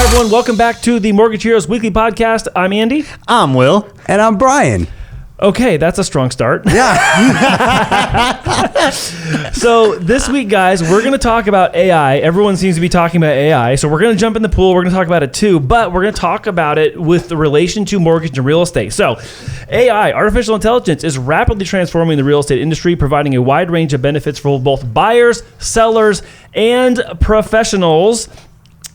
Hi, everyone. Welcome back to the Mortgage Heroes Weekly Podcast. I'm Andy. I'm Will. And I'm Brian. Okay, that's a strong start. Yeah. So this week, guys, we're going to talk about AI. Everyone seems to be talking about AI. So we're going to jump in the pool. We're going to talk about it too, but we're going to talk about it with the relation to mortgage and real estate. So AI, artificial intelligence, is rapidly transforming the real estate industry, providing a wide range of benefits for both buyers, sellers, and professionals.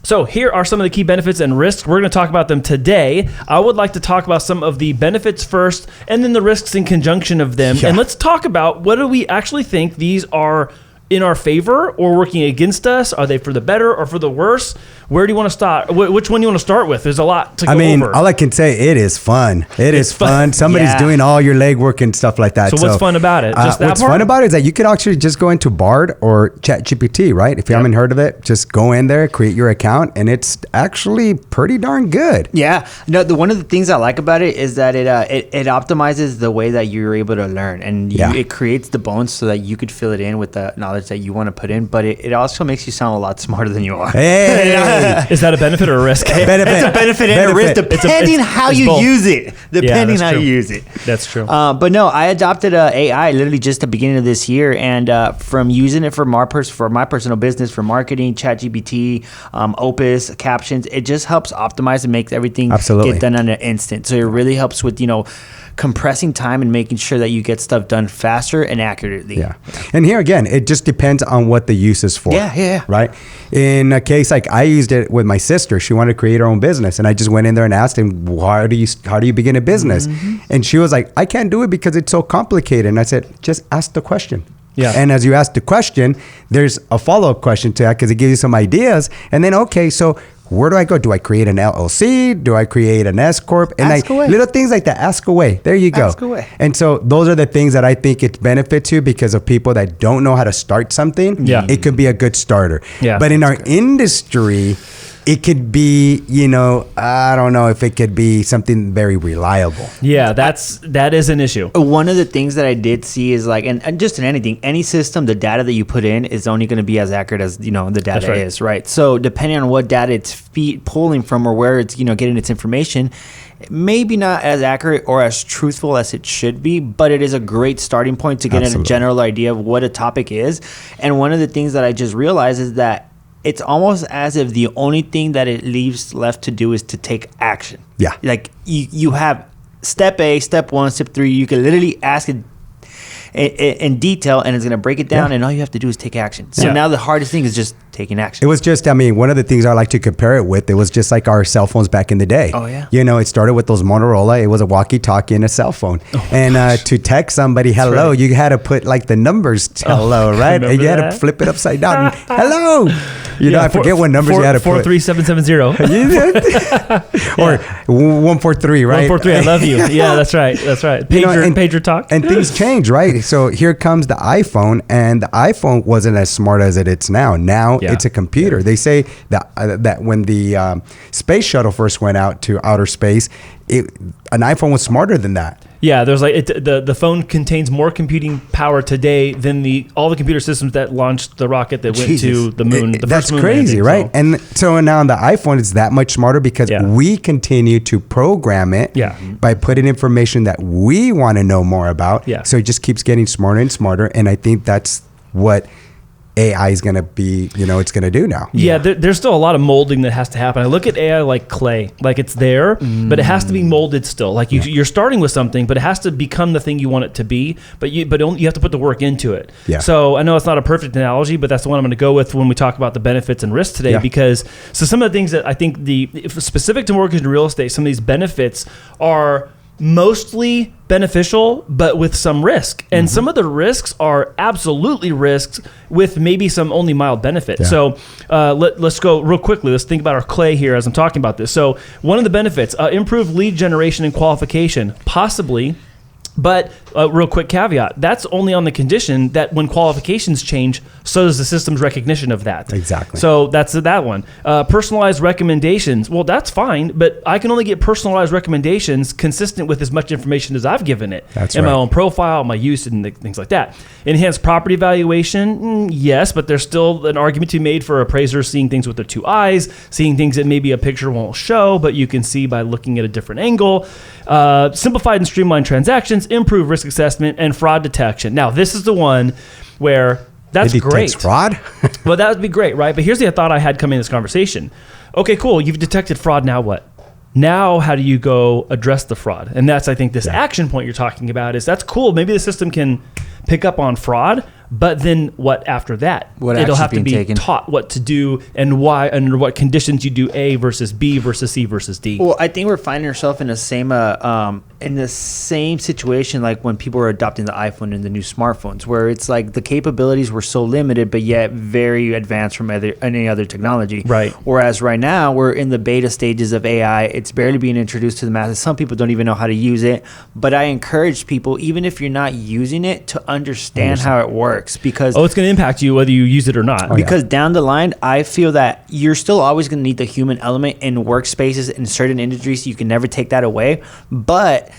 So here are some of the key benefits and risks. We're going to talk about them today. I would like to talk about some of the benefits first and then the risks in conjunction of them. Yeah. And let's talk about whether we actually think these are in our favor or working against us. Are they for the better or for the worse? Where do you want to start? Which one do you want to start with? There's a lot to go over. All I can say, it is fun. It's fun. Somebody's doing all your legwork and stuff like that. So what's fun about it? Just that what's part? Fun about it is that you could actually just go into Bard or ChatGPT, right? If you haven't heard of it, just go in there, create your account, and it's actually pretty darn good. Yeah. No, one of the things I like about it is that it optimizes the way that you're able to learn, and it creates the bones so that you could fill it in with the knowledge that you want to put in, but it also makes you sound a lot smarter than you are. Hey. Is that a benefit or a risk? It's a benefit and a risk depending how you use it. Depending how you use it. That's true. But no, I adopted AI literally just the beginning of this year, and from using it for my personal business, for marketing, ChatGPT, Opus, captions, it just helps optimize and make everything get done in an instant. So it really helps with, compressing time and making sure that you get stuff done faster and accurately. Yeah. And here again, it just depends on what the use is for. Yeah. Right? In a case like I used it with my sister, she wanted to create her own business, and I just went in there and asked him, how do you begin a business? Mm-hmm. And she was like, I can't do it because it's so complicated. And I said, just ask the question. Yeah. And as you ask the question, there's a follow-up question to that because it gives you some ideas. And then, okay, so where do I go? Do I create an LLC? Do I create an S Corp? And ask away. Little things like that. Ask away. There you go. Ask away. And so those are the things that I think it benefits you because of people that don't know how to start something. Yeah. It could be a good starter. Yeah. But in our industry, it could be, I don't know if it could be something very reliable. Yeah, that is an issue. One of the things that I did see is and just in anything, any system, the data that you put in is only going to be as accurate as, the data is, right? So depending on what data it's pulling from or where it's, getting its information, maybe not as accurate or as truthful as it should be, but it is a great starting point to get a general idea of what a topic is. And one of the things that I just realized is that it's almost as if the only thing that it leaves left to do is to take action. Yeah. Like you have step A, step 1, step 3. You can literally ask it in detail, and it's going to break it down, and all you have to do is take action. So now the hardest thing is just taking action. It was just, one of the things I like to compare it with, it was just like our cell phones back in the day. Oh, yeah. It started with those Motorola. It was a walkie-talkie and a cell phone. To text somebody hello, you had to put like the numbers hello, right? And you had to flip it upside down. Hello. I forget what numbers you had to put. 43770. Or 143, right? 143, I love you. Yeah, that's right. Pager talk. And things change, right? So here comes the iPhone, and the iPhone wasn't as smart as it is now. Now it's a computer. They say that when the space shuttle first went out to outer space, an iPhone was smarter than that. Yeah, there's the phone contains more computing power today than all the computer systems that launched the rocket that went to the moon. That's crazy, right? So. And so now on the iPhone, it's that much smarter because we continue to program it by putting information that we want to know more about. Yeah. So it just keeps getting smarter and smarter. And I think that's what AI is going to be, it's going to do now. Yeah, there's still a lot of molding that has to happen. I look at AI like clay, like it's there, but it has to be molded still. Like you're starting with something, but it has to become the thing you want it to be. But you have to put the work into it. Yeah. So I know it's not a perfect analogy, but that's the one I'm going to go with when we talk about the benefits and risks today. Yeah. Because some of the things that I think specific to mortgage and real estate, some of these benefits are mostly beneficial, but with some risk. And some of the risks are absolutely risks with maybe some only mild benefit. Yeah. So let's go real quickly. Let's think about our clay here as I'm talking about this. So one of the benefits, improved lead generation and qualification, possibly But a real quick caveat, that's only on the condition that when qualifications change, so does the system's recognition of that. Exactly. So that's that one. Personalized recommendations. Well, that's fine, but I can only get personalized recommendations consistent with as much information as I've given it. That's in right. my own profile, my use, and things like that. Enhanced property valuation. Yes, but there's still an argument to be made for appraisers seeing things with their two eyes, seeing things that maybe a picture won't show, but you can see by looking at a different angle. Simplified and streamlined transactions, improved risk assessment, and fraud detection. Now, this is the one where that's It great. detects fraud? Well, that would be great, right? But here's the thought I had coming in this conversation. Okay, cool. You've detected fraud. Now what? Now, how do you go address the fraud? And that's, I think, this action point you're talking about is that's cool. Maybe the system can pick up on fraud, but then what after that? What It'll action's have to being be taken? taught what to do and why, under what conditions you do A versus B versus C versus D. Well, I think we're finding ourselves in the same situation like when people were adopting the iPhone and the new smartphones, where it's like the capabilities were so limited, but yet very advanced from any other technology. Right. Whereas right now we're in the beta stages of AI. It's barely being introduced to the masses. Some people don't even know how to use it. But I encourage people, even if you're not using it, to understand how it works, because it's going to impact you whether you use it or not. because down the line, I feel that you're still always going to need the human element in workspaces in certain industries. You can never take that away. But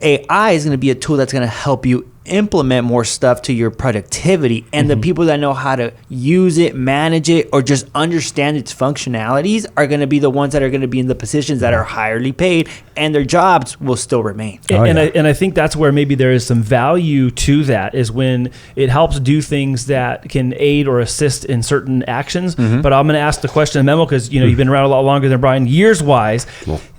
AI is going to be a tool that's going to help you implement more stuff to your productivity. And the people that know how to use it, manage it, or just understand its functionalities are going to be the ones that are going to be in the positions that are highly paid, and their jobs will still remain. And I think that's where maybe there is some value to that, is when it helps do things that can aid or assist in certain actions. But I'm going to ask the question, Memo, because you've been around a lot longer than Brian, years wise.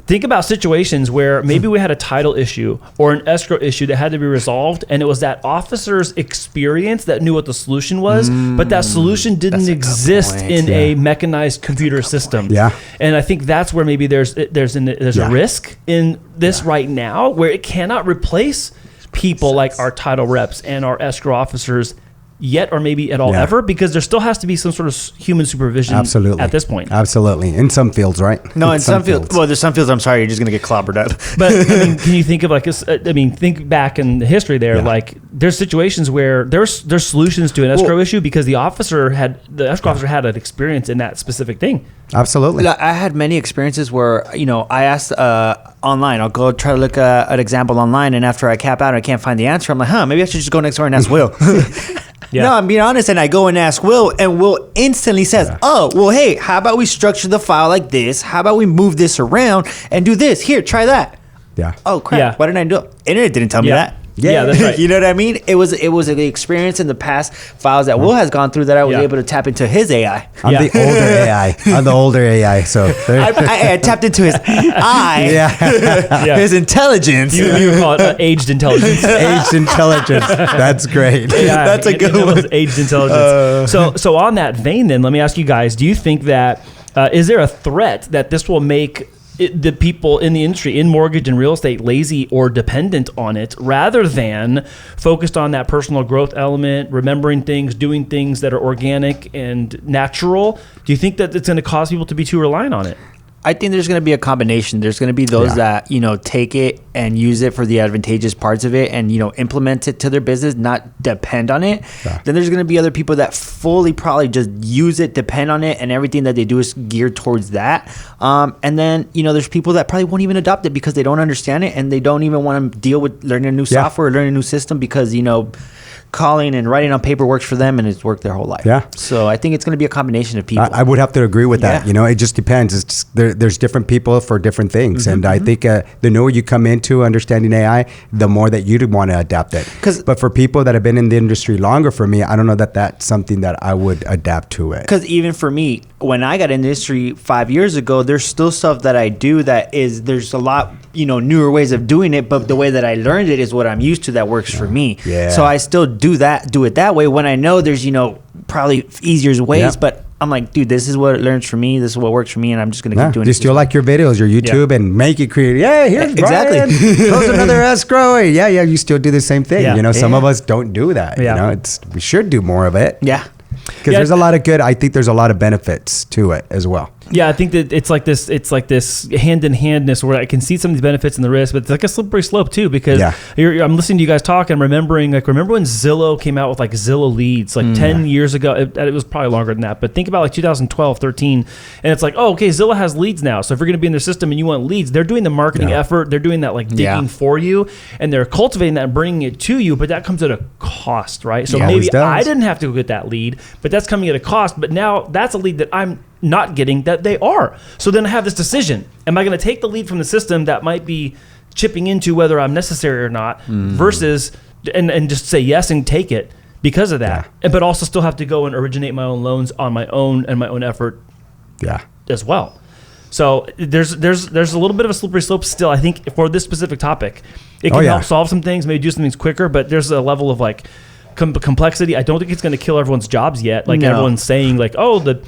Think about situations where maybe we had a title issue or an escrow issue that had to be resolved, and it was that officer's experience that knew what the solution was, but that solution didn't exist in a mechanized computer system. Yeah. And I think that's where maybe there's a risk in this right now, where it cannot replace people like our title reps and our escrow officers yet, or maybe at all ever, because there still has to be some sort of human supervision at this point. Absolutely. In some fields, right? No, in some fields. Well, there's some fields, I'm sorry, you're just going to get clobbered at. But can you think of think back in the history there, like there's situations where there's solutions to an escrow issue because the escrow officer had an experience in that specific thing. Absolutely. I had many experiences where, I asked online, I'll go try to look at an example online, and after I cap out and I can't find the answer, I'm like, maybe I should just go next door and ask Will. No, I'm being honest, and I go and ask Will, and Will instantly says, hey, how about we structure the file like this? How about we move this around and do this? Here, try that. Yeah. Oh, crap. Yeah. Why didn't I do it? Internet didn't tell me that. Yeah, that's right. You know what I mean? It was an experience in the past files that Will has gone through that I was able to tap into his AI. I'm the older AI. I'm the older AI. So I tapped into his eye, his intelligence. You call it aged intelligence. Aged intelligence. That's great. Yeah, That's a good one. Aged intelligence. So on that vein, then, let me ask you guys: do you think that is there a threat that this will make the people in the industry, in mortgage and real estate, lazy or dependent on it, rather than focused on that personal growth element, remembering things, doing things that are organic and natural? Do you think that it's going to cause people to be too reliant on it? I think there's going to be a combination. There's going to be those that, take it and use it for the advantageous parts of it and, implement it to their business, not depend on it. Yeah. Then there's going to be other people that fully probably just use it, depend on it, and everything that they do is geared towards that. And then, there's people that probably won't even adopt it because they don't understand it and they don't even want to deal with learning a new software or learning a new system because, calling and writing on paper works for them and it's worked their whole life. Yeah. So I think it's going to be a combination of people. I would have to agree with that. It just depends. It's just, there's different people for different things. And I think the newer you come into understanding AI, the more that you'd want to adapt it. But for people that have been in the industry longer, for me, I don't know that that's something that I would adapt to it. Because even for me, when I got in the industry 5 years ago, there's still stuff that I do there's a lot, newer ways of doing it, but the way that I learned it is what I'm used to that works for me. Yeah. So I still do it that way when I know there's, probably easier ways, but I'm like, dude, this is what it learns for me. This is what works for me. And I'm just going to keep doing it. You still like your videos, your YouTube, and make it creative. Yeah, here's Brian. Close another escrow. Yeah, you still do the same thing. Some of us don't do that. We should do more of it. Yeah. Because there's a lot of I think there's a lot of benefits to it as well. Yeah, I think that it's like this hand in handness where I can see some of these benefits and the risks, but it's like a slippery slope too, because I'm listening to you guys talk and remembering when Zillow came out with like Zillow leads like 10 years ago. It was probably longer than that, but think about like 2012, 13, and it's like, oh, okay, Zillow has leads now. So if you're going to be in their system and you want leads, they're doing the marketing effort, they're doing that like digging for you, and they're cultivating that and bringing it to you, but that comes at a cost, right? So maybe I didn't have to go get that lead, but that's coming at a cost. But now that's a lead that I'm not getting that they are. So then I have this decision. Am I going to take the lead from the system that might be chipping into whether I'm necessary or not versus and just say yes and take it because of that. But also still have to go and originate my own loans on my own and my own effort as well. So there's a little bit of a slippery slope still, I think, for this specific topic. It can help solve some things, maybe do some things quicker, but there's a level of like complexity. I don't think it's going to kill everyone's jobs yet. Like everyone's saying like, oh,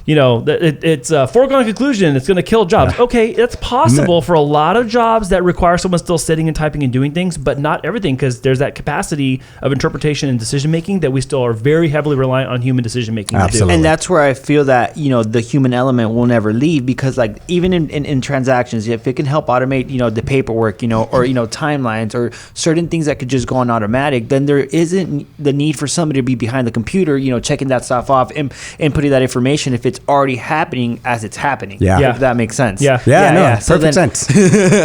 it's a foregone conclusion. It's going to kill jobs. Okay, it's possible for a lot of jobs that require someone still sitting and typing and doing things, but not everything, because there's that capacity of interpretation and decision making that we still are very heavily reliant on human decision making. Absolutely. And that's where I feel that the human element will never leave, because like even in transactions, if it can help automate the paperwork, or timelines or certain things that could just go on automatic, then there isn't the need for somebody to be behind the computer, checking that stuff off and inputting that information if it's already happening as it's happening. If that makes sense. Perfect sense.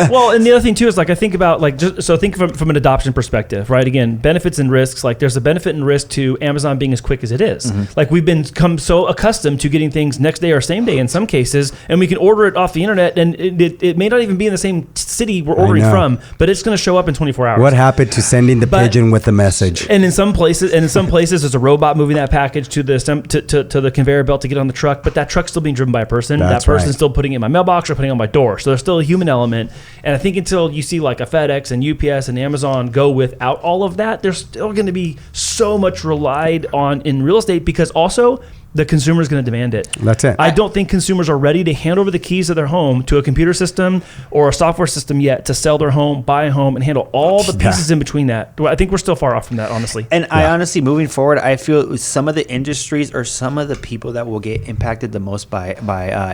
Well, and the other thing too is like I think about like think from an adoption perspective, right? Again, benefits and risks. Like there's a benefit and risk to Amazon being as quick as it is. Like we've become so accustomed to getting things next day or same day in some cases, and we can order it off the internet, and it may not even be in the same city we're ordering from, but it's going to show up in 24 hours. What happened to sending the pigeon with the message? And in some places, there's a robot moving that package to the conveyor belt to get on the truck. But that truck's still being driven by a person. That person's still putting it in my mailbox or putting it on my door. So there's still a human element. And I think until you see like a FedEx and UPS and Amazon go without all of that, there's still going to be so much relied on in real estate, because also the consumer is going to demand it. That's it. I don't think consumers are ready to hand over the keys of their home to a computer system or a software system yet to sell their home, buy a home, and handle all the pieces in between that. I think we're still far off from that, honestly. And I honestly, moving forward, I feel some of the industries or some of the people that will get impacted the most by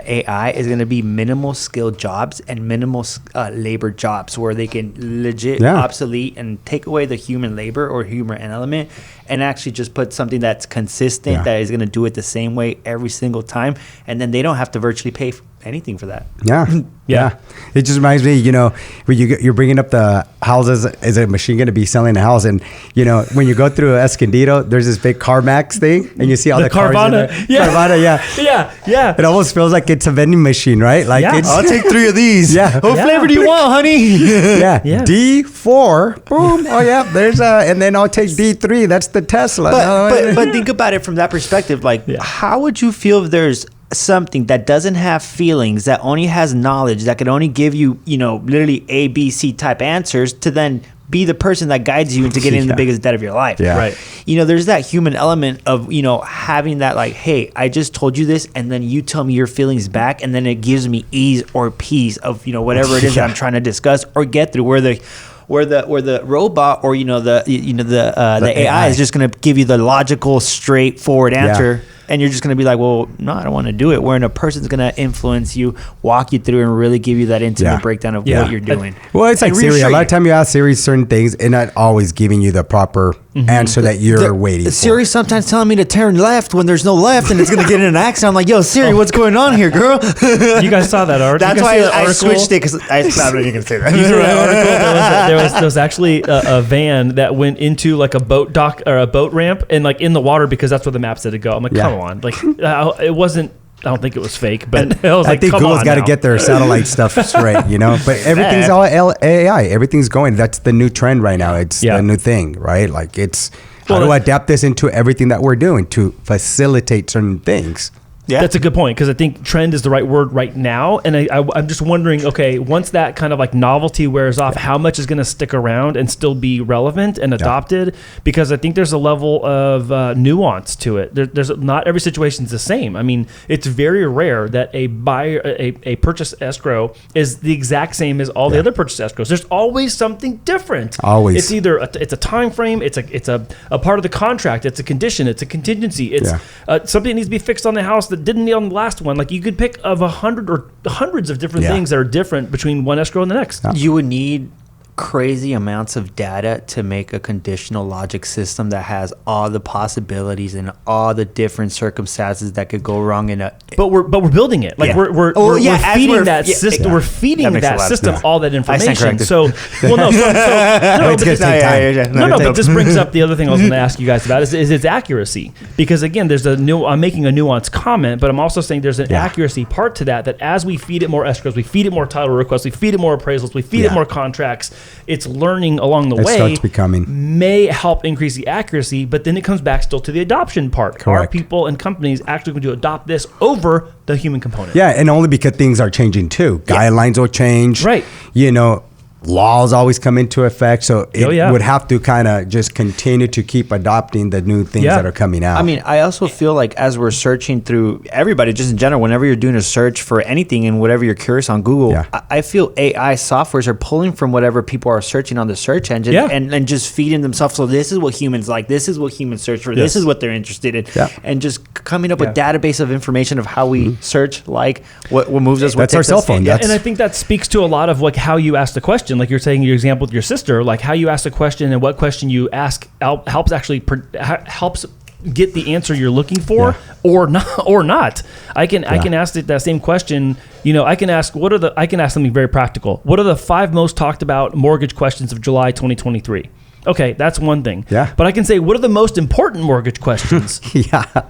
AI is going to be minimal skill jobs and minimal labor jobs, where they can legit obsolete and take away the human labor or human element and actually just put something that's consistent that is going to do it the same way every single time, and then they don't have to virtually pay anything for that. Yeah. It just reminds me, when you're bringing up the houses, is a machine going to be selling a house? And, when you go through Escondido, there's this big CarMax thing, and you see all the cars Carvana. in there. Carvana, Yeah. It almost feels like it's a vending machine, right? Like I'll take 3 of these. What flavor do you want, honey? D4, boom. Oh yeah, there's and then I'll take D3. That's the Tesla. But think about it from that perspective. Like, how would you feel if there's something that doesn't have feelings, that only has knowledge, that could only give you, literally A, B, C type answers to then be the person that guides you into getting in the biggest debt of your life. Right. There's that human element of, having that like, hey, I just told you this, and then you tell me your feelings back, and then it gives me ease or peace of, whatever it is that I'm trying to discuss or get through, where the robot or the AI is just going to give you the logical, straightforward answer. And you're just going to be like, well, no, I don't want to do it. Wherein a person's going to influence you, walk you through, and really give you that intimate breakdown of what you're doing. Well, it's like Siri. A lot of time you ask Siri certain things, and not always giving you the proper answer that you're waiting for. Siri's sometimes telling me to turn left when there's no left, and it's going to get in an accident. I'm like, yo, Siri, what's going on here, girl? You guys saw that article? That's why I switched it, because I thought you can say that. You saw that article? There was actually a van that went into like a boat dock or a boat ramp and like in the water, because that's where the map said to go. I'm like, come on. Like, it wasn't, I don't think it was fake, but I was like, I think Google's got to get their satellite stuff straight, But everything's all AI. Everything's going. That's the new trend right now. It's the new thing, right? Like, it's how to adapt this into everything that we're doing to facilitate certain things. Yeah. That's a good point, because I think trend is the right word right now. And I'm just wondering, okay, once that kind of like novelty wears off, how much is going to stick around and still be relevant and adopted? Because I think there's a level of nuance to it. There's not every situation is the same. I mean, it's very rare that a purchase escrow is the exact same as all the other purchase escrows. There's always something different. Always. It's either it's a time frame, it's a part of the contract, it's a condition, it's a contingency, it's something that needs to be fixed on the house that didn't need on the last one. Like, you could pick of 100 or hundreds of different things that are different between one escrow and the next. You would need crazy amounts of data to make a conditional logic system that has all the possibilities and all the different circumstances that could go wrong in a. But we're building it. Like we're feeding that system. We're feeding that system all that information. So no, but this brings up the other thing I was going to ask you guys about is its accuracy. Because again, I'm making a nuanced comment, but I'm also saying there's an accuracy part to that as we feed it more escrows, we feed it more title requests, we feed it more appraisals, we feed it more contracts. It's learning along the way starts becoming may help increase the accuracy, but then it comes back still to the adoption part. Correct. Are people and companies actually going to adopt this over the human component? Yeah, and only because things are changing too. Guidelines will change. Right. Laws always come into effect, so it would have to kind of just continue to keep adopting the new things that are coming out. I mean, I also feel like as we're searching through everybody, just in general, whenever you're doing a search for anything and whatever you're curious on Google, I feel AI softwares are pulling from whatever people are searching on the search engine and just feeding themselves. So this is what humans like. This is what humans search for. This is what they're interested in. And just coming up with database of information of how we search, like what moves us. That's our cell phone. And I think that speaks to a lot of like how you ask the question. Like you're saying your example with your sister, like how you ask a question and what question you ask helps get the answer you're looking for or not. I can ask that same question. I can ask something very practical. What are the 5 most talked about mortgage questions of July 2023? Okay, that's one thing. Yeah. But I can say, what are the most important mortgage questions?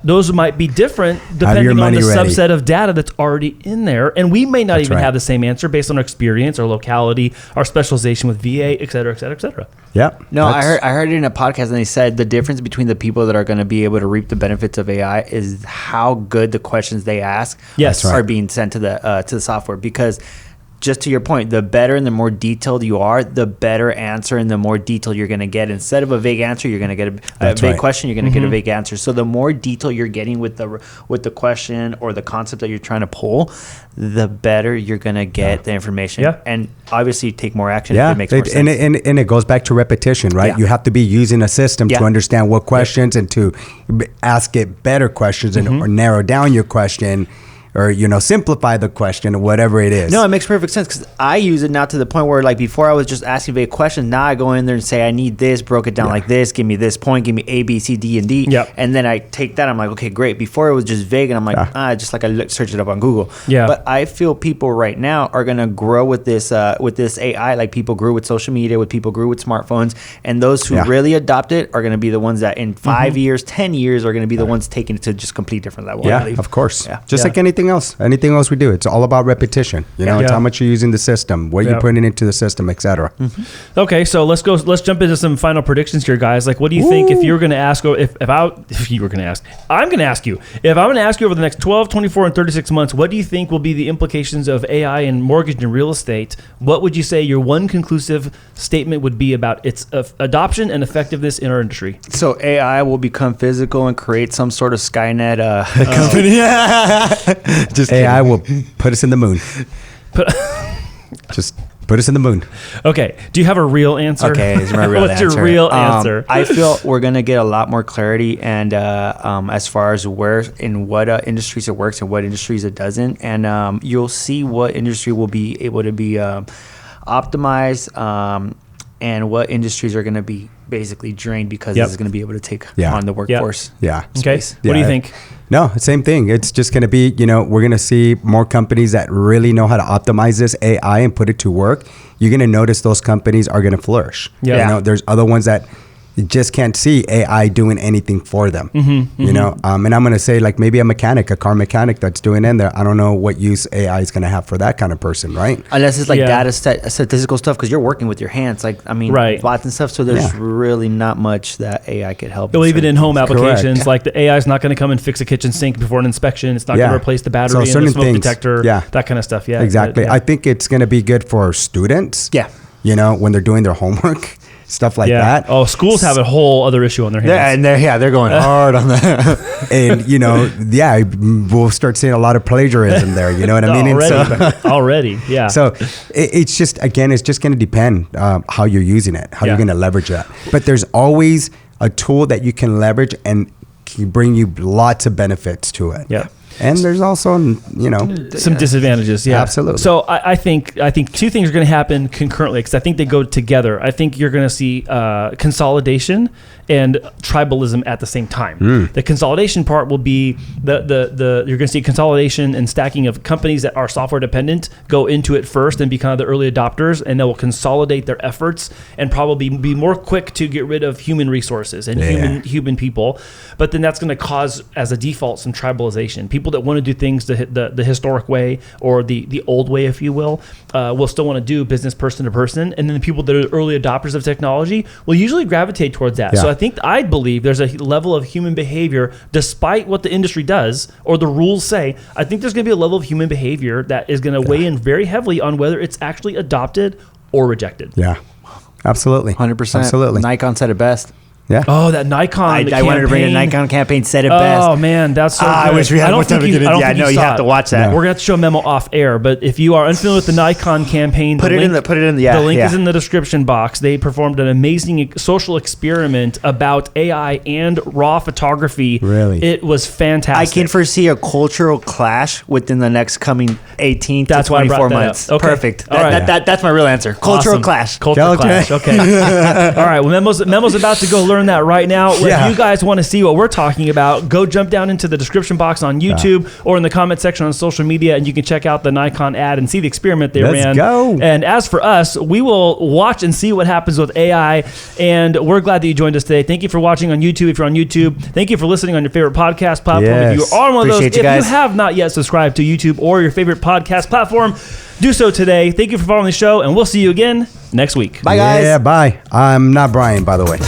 Those might be different depending on the subset of data that's already in there. And we may not even have the same answer based on our experience, our locality, our specialization with VA, et cetera, et cetera, et cetera. Yeah. No, I heard it in a podcast, and they said the difference between the people that are going to be able to reap the benefits of AI is how good the questions they ask are being sent to the software. Because just to your point, the better and the more detailed you are, the better answer and the more detail you're going to get. Instead of a vague answer, you're going to get a vague question. You're going to get a vague answer. So the more detail you're getting with the question or the concept that you're trying to pull, the better you're going to get the information. Yeah. And obviously take more action if it makes more sense. And it goes back to repetition, right? Yeah. You have to be using a system to understand what questions and to ask it better questions and or narrow down your question. Or, simplify the question or whatever it is. No, it makes perfect sense because I use it now to the point where, like, before I was just asking vague questions. Now I go in there and say, I need this, broke it down like this, give me this point, give me A, B, C, D, and D. Yep. And then I take that. I'm like, okay, great. Before it was just vague, and I'm like, I search it up on Google. Yeah. But I feel people right now are going to grow with this AI, like people grew with social media, with people grew with smartphones. And those who really adopt it are going to be the ones that in 5 years, 10 years are going to be the ones taking it to just complete different level. Yeah, of course. Yeah. Just like anything else we do, it's all about repetition. It's how much you're using the system, what you're putting into the system, etc. Okay, so let's jump into some final predictions here, guys. Like, what do you think if you were going to ask, or if you were going to ask, I'm going to ask you, if I'm going to ask you over the next 12, 24, and 36 months, what do you think will be the implications of AI in mortgage and real estate? What would you say your one conclusive statement would be about its adoption and effectiveness in our industry? So AI will become physical and create some sort of Skynet company. Just AI will put us in the moon. Just put us in the moon. Okay. Do you have a real answer? Okay, it's my real What's answer. your real answer? I feel we're going to get a lot more clarity and as far as where in what industries it works and what industries it doesn't. And you'll see what industry will be able to be optimized and what industries are going to be basically drained because this is going to be able to take on the workforce. Okay. What do you think? No, same thing. It's just going to be, we're going to see more companies that really know how to optimize this AI and put it to work. You're going to notice those companies are going to flourish. There's other ones that you just can't see AI doing anything for them. You know, and I'm going to say, like, maybe a car mechanic that's doing in there. I don't know what use AI is going to have for that kind of person, right? Unless it's like data statistical stuff, because you're working with your hands. Like, I mean, bots and stuff. So there's really not much that AI could help. Well, even in home applications, like the AI is not going to come and fix a kitchen sink before an inspection. It's not going to replace the battery and the smoke detector. That kind of stuff. Yeah, exactly. I think it's going to be good for students. Yeah. You know, when they're doing their homework, stuff like that. Oh, schools have a whole other issue on their hands. Yeah, and they're going hard on that. And, you know, we'll start seeing a lot of plagiarism there. You know what I mean? Already, yeah. So it's just, again, it's just going to depend how you're using it, how you're going to leverage that. But there's always a tool that you can leverage and can bring you lots of benefits to it. Yeah. And there's also, you know, some disadvantages. Yeah, absolutely. So I think two things are going to happen concurrently because I think they go together. I think you're going to see consolidation and tribalism at the same time. The consolidation part will be you're going to see consolidation and stacking of companies that are software dependent go into it first and be kind of the early adopters, and they will consolidate their efforts and probably be more quick to get rid of human resources and human people. But then that's going to cause, as a default, some tribalization. People that want to do things the historic way or the old way, if you will still want to do business person to person. And then the people that are early adopters of technology will usually gravitate towards that. So I believe there's a level of human behavior, despite what the industry does or the rules say. I think there's going to be a level of human behavior that is going to weigh in very heavily on whether it's actually adopted or rejected. Yeah, absolutely. 100%. Absolutely. Nikon said it best. Yeah. Oh, that Nikon I wanted to bring a Nikon campaign, said it best. Oh, man, that's so good. I wish we had more time to get into it. Yeah, no, you have to watch that. We're going to have to show a memo off air, but if you are unfamiliar with the Nikon campaign, put it in the the link is in the description box. They performed an amazing social experiment about AI and raw photography. Really? It was fantastic. I can foresee a cultural clash within the next coming 18 to 24 months. Okay. Perfect. All right. That's my real answer. Cultural clash. Cultural clash. Okay. All right. Well, Memo's about to go learn that right now. If you guys want to see what we're talking about, go jump down into the description box on YouTube or in the comment section on social media, and you can check out the Nikon ad and see the experiment they ran. Let's go. And as for us, we will watch and see what happens with AI, and we're glad that you joined us today. Thank you for watching on YouTube if you're on YouTube. Thank you for listening on your favorite podcast platform. If you are one of those, if you have not yet subscribed to YouTube or your favorite podcast platform, do so today. Thank you for following the show, and we'll see you again next week. Bye, guys. Yeah, bye. I'm not Brian, by the way.